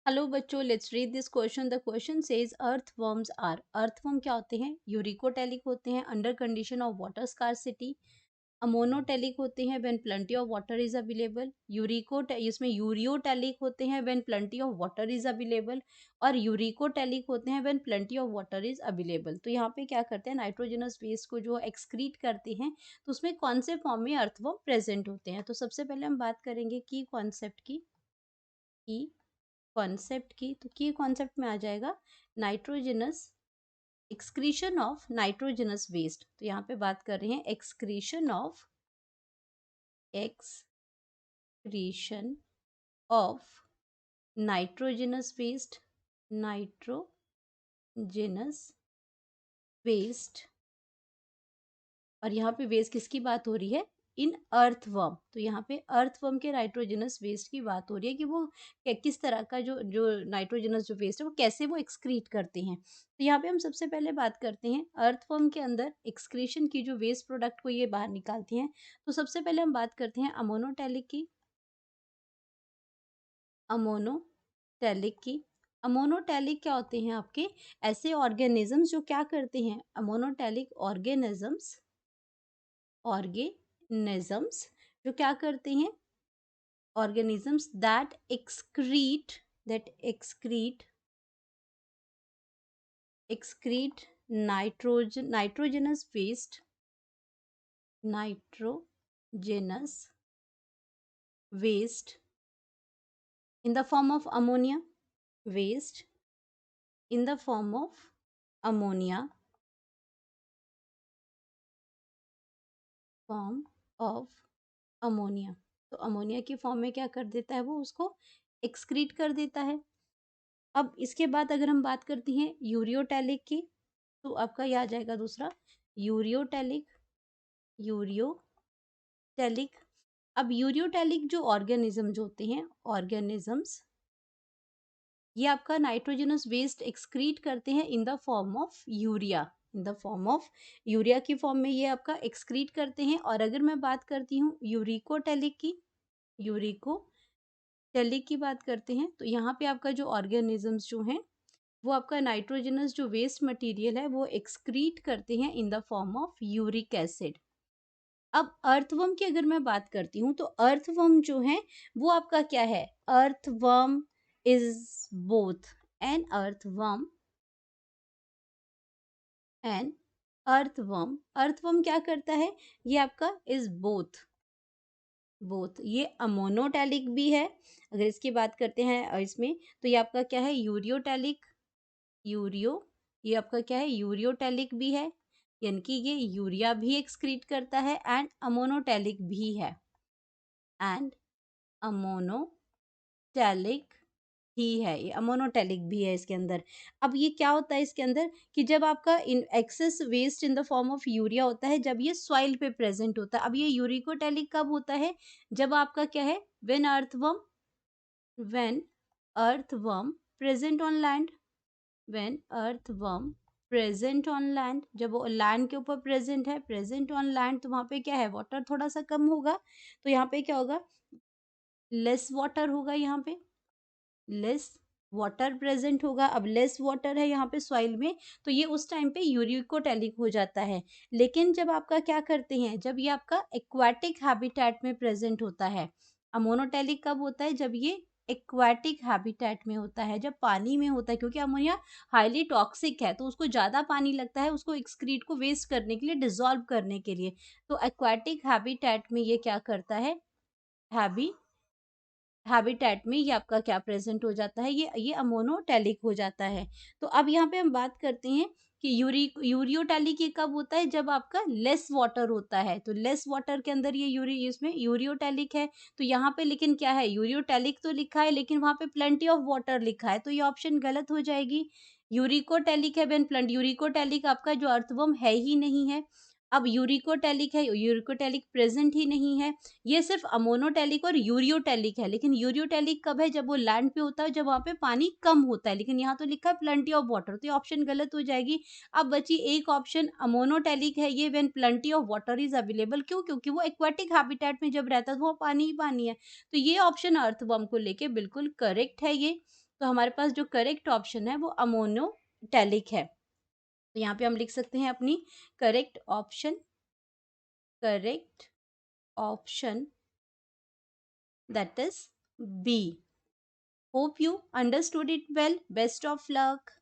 Hello बच्चों, let's read this question. The question says earthworms are. Earthworm क्या होते हैं? यूरिकोटेलिक होते हैं under condition of water scarcity. Ammonotelic होते हैं when plenty of water is available. इसमें यूरियोटेलिक होते हैं when plenty of water is available. और यूरिकोटेलिक होते हैं when plenty of water is available. तो यहाँ पे क्या करते हैं, नाइट्रोजनस वेस्ट को जो एक्सक्रीट करते हैं, तो उसमें कौन से फॉर्म में अर्थवर्म प्रेजेंट होते हैं? तो सबसे पहले हम बात करेंगे की कॉन्सेप्ट की कॉन्सेप्ट की। तो की कॉन्सेप्ट में आ जाएगा nitrogenous excretion of nitrogenous waste. तो यहाँ पे बात कर रहे हैं excretion of nitrogenous waste. Nitrogenous waste. और यहाँ पे वेस्ट किसकी बात हो रही है? In earthworm. तो यहाँ पे अर्थवर्म के नाइट्रोजनस वेस्ट की बात हो रही है कि वो किस तरह का जो जो नाइट्रोजनस जो वेस्ट है वो कैसे वो एक्सक्रीट करते हैं। तो यहाँ पे हम सबसे पहले बात करते हैं अर्थवर्म के अंदर एक्सक्रीशन की, जो वेस्ट प्रोडक्ट को ये बाहर निकालती हैं। तो सबसे पहले हम बात करते हैं अमोनोटेलिक की। अमोनोटेलिक की अमोनोटेलिक क्या होते हैं? आपके ऐसे ऑर्गेनिजम्स जो क्या करते हैं? अमोनोटेलिक ऑर्गेनिजम्स जो क्या करते हैं? organisms that excrete nitrogenous waste in the form of ammonia waste in the form of ammonia form of ammonia. तो अमोनिया की फॉर्म में क्या कर देता है? वो उसको एक्सक्रीट कर देता है। अब इसके बाद अगर हम बात करते हैं यूरियोटेलिक की, तो आपका यह आ जाएगा दूसरा यूरियोटेलिक। यूरियोटेलिक अब यूरियोटेलिक जो ऑर्गेनिज्म होते हैं, ऑर्गेनिजम्स, ये आपका नाइट्रोजनस वेस्ट एक्सक्रीट करते हैं इन the form of urea. In the form of urea की फॉर्म में ये आपका एक्सक्रीट करते हैं। और अगर मैं बात करती हूँ यूरिकोटेलिक की, यूरिकोटेलिक की बात करते हैं, तो यहाँ पे आपका जो ऑर्गेनिजम्स जो हैं वो आपका नाइट्रोजनस जो वेस्ट मटेरियल है वो एक्सक्रीट करते हैं इन the form of uric acid. अब अर्थवर्म की अगर मैं बात करती हूँ, तो अर्थवर्म जो है वो आपका क्या है? Earthworm is both an earthworm an earthworm. Earthworm क्या करता है? ये आपका इज बोथ ये अमोनोटेलिक भी है। अगर इसकी बात करते हैं इसमें, तो ये आपका क्या है? यूरियोटेलिक। यूरियो ये आपका क्या है? यूरियोटेलिक भी है, यानी कि ये यूरिया भी एक्सक्रीट करता है, एंड अमोनोटेलिक भी है। एंड अमोनोटेलिक ही है, ये अमोनोटेलिक भी है इसके अंदर। अब ये क्या होता है इसके अंदर कि जब आपका in excess waste in the form of urea होता है, जब ये सॉइल पे प्रेजेंट होता है। अब ये यूरिकोटेलिक कब होता है? जब आपका क्या है? When earthworm present on land. When earthworm present on land, जब वो लैंड के ऊपर प्रेजेंट ऑन लैंड, तो वहाँ पे क्या है? वाटर थोड़ा सा कम होगा। तो यहाँ पे क्या होगा? लेस वाटर होगा। यहाँ पे लेस वाटर प्रेजेंट होगा। अब लेस वाटर है यहाँ पे सॉइल में, तो ये उस टाइम पे यूरिकोटेलिक हो जाता है। लेकिन जब आपका क्या करते हैं? जब ये आपका एक्वाटिक हैबिटेट में प्रेजेंट होता है। अमोनोटेलिक कब होता है? जब ये एक्वाटिक हैबिटेट में होता है, जब पानी में होता है, क्योंकि अमोनिया हाईली टॉक्सिक है, तो उसको ज़्यादा पानी लगता है उसको एक्सक्रीट को वेस्ट करने के लिए, डिसॉल्व करने के लिए। तो एक्वाटिक हैबिटेट में ये क्या करता है? हैबी हैबिटेट में ये आपका क्या प्रेजेंट हो जाता है? ये अमोनोटेलिक हो जाता है। तो अब यहाँ पे हम बात करते हैं कि यूरियोटेलिक ये कब होता है? जब आपका लेस वाटर होता है। तो लेस वाटर के अंदर ये इसमें यूरियोटेलिक है। तो यहाँ पे लेकिन क्या है? यूरियोटेलिक तो लिखा है, लेकिन वहाँ पे प्लेंटी ऑफ वाटर लिखा है, तो ये ऑप्शन गलत हो जाएगी। यूरिकोटेलिक है व्हेन प्लेंट यूरिकोटेलिक आपका जो अर्थवर्म है ही नहीं है। अब यूरिकोटेलिक है, यूरिकोटेलिक प्रेजेंट ही नहीं है। ये सिर्फ अमोनोटेलिक और यूरियोटेलिक है। लेकिन यूरियोटेलिक कब है? जब वो लैंड पे होता है, जब वहाँ पे पानी कम होता है। लेकिन यहाँ तो लिखा है प्लेंटी ऑफ वाटर, तो ये ऑप्शन गलत हो जाएगी। अब बची एक ऑप्शन, अमोनोटेलिक है ये when plenty of water is available. क्यों? क्योंकि वो एक्वाटिक हैबिटेट में जब रहता है तो वो पानी ही पानी है। तो ये ऑप्शन अर्थवर्म को लेके बिल्कुल करेक्ट है ये। तो हमारे पास जो करेक्ट ऑप्शन है वो अमोनोटैलिक है। तो यहाँ पे हम लिख सकते हैं अपनी correct option that is B. Hope you understood it well. Best of luck.